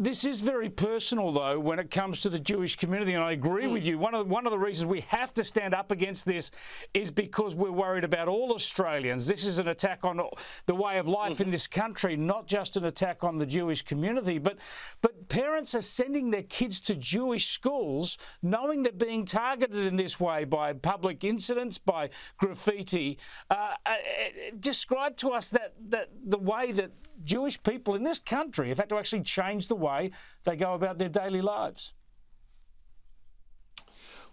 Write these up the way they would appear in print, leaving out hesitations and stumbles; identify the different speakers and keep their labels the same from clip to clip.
Speaker 1: This is very personal, though, when it comes to the Jewish community, and I agree with you. One of the reasons we have to stand up against this is because we're worried about all Australians. This is an attack on the way of life in this country, not just an attack on the Jewish community. But parents are sending their kids to Jewish schools knowing they're being targeted in this way by public incidents, by graffiti. Describe to us that the way that Jewish people in this country have had to actually change the way they go about their daily lives.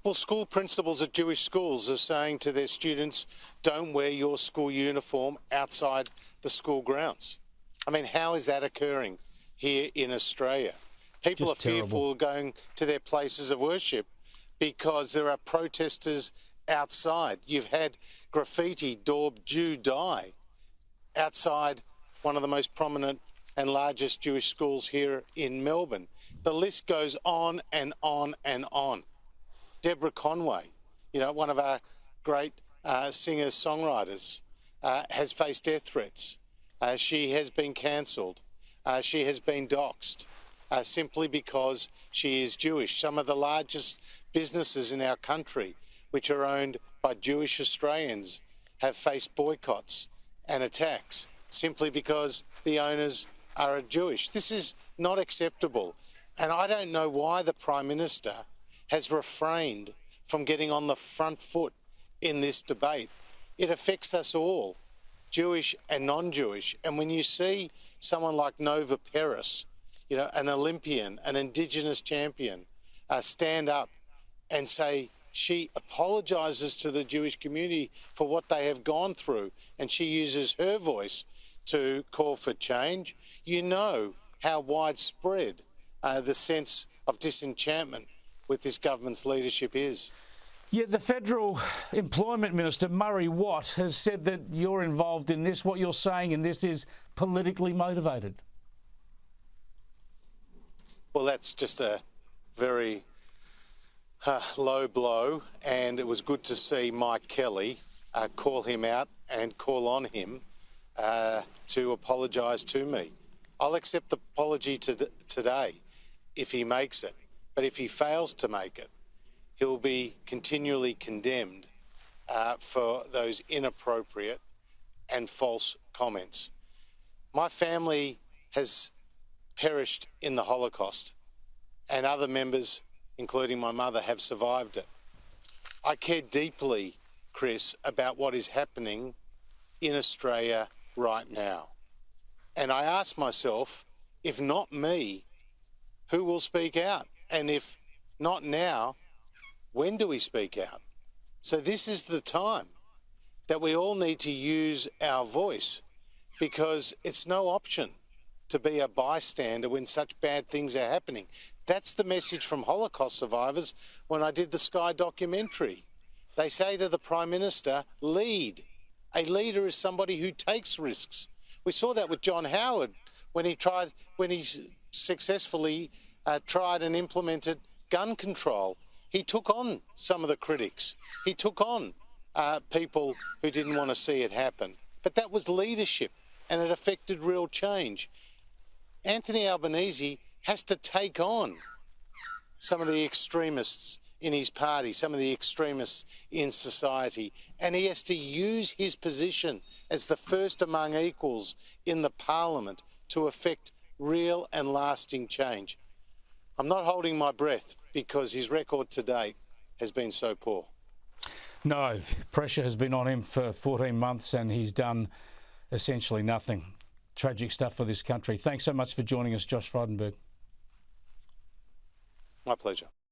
Speaker 2: Well, school principals at Jewish schools are saying to their students, don't wear your school uniform outside the school grounds. I mean, how is that occurring here in Australia? People are fearful of going to their places of worship because there are protesters outside. You've had graffiti, daub, Jew, die outside one of the most prominent and largest Jewish schools here in Melbourne. The list goes on and on and on. Deborah Conway, one of our great singers-songwriters, has faced death threats. She has been cancelled. She has been doxxed simply because she is Jewish. Some of the largest businesses in our country, which are owned by Jewish Australians, have faced boycotts and attacks simply because the owners are Jewish. This is not acceptable. And I don't know why the Prime Minister has refrained from getting on the front foot in this debate. It affects us all, Jewish and non-Jewish. And when you see someone like Nova Peris, an Olympian, an Indigenous champion, stand up and say she apologises to the Jewish community for what they have gone through, and she uses her voice to call for change, you know how widespread the sense of disenchantment with this government's leadership is.
Speaker 1: Yeah, the Federal Employment Minister, Murray Watt, has said that you're involved in this. What you're saying in this is politically motivated.
Speaker 2: Well, that's just a very low blow, and it was good to see Mike Kelly call him out and call on him to apologise to me. I'll accept the apology today if he makes it, but if he fails to make it, he'll be continually condemned for those inappropriate and false comments. My family has perished in the Holocaust, and other members, including my mother, have survived it. I care deeply, Chris, about what is happening in Australia right now. And I ask myself, if not me, who will speak out? And if not now, when do we speak out? So this is the time that we all need to use our voice, because it's no option to be a bystander when such bad things are happening. That's the message from Holocaust survivors when I did the Sky documentary. They say to the Prime Minister, lead. A leader is somebody who takes risks. We saw that with John Howard when he successfully tried and implemented gun control. He took on some of the critics. He took on people who didn't want to see it happen. But that was leadership, and it affected real change. Anthony Albanese has to take on some of the extremists in his party, some of the extremists in society, and he has to use his position as the first among equals in the parliament to effect real and lasting change. I'm not holding my breath because his record to date has been so poor.
Speaker 1: No, pressure has been on him for 14 months and he's done essentially nothing. Tragic stuff for this country. Thanks so much for joining us, Josh Frydenberg.
Speaker 2: My pleasure.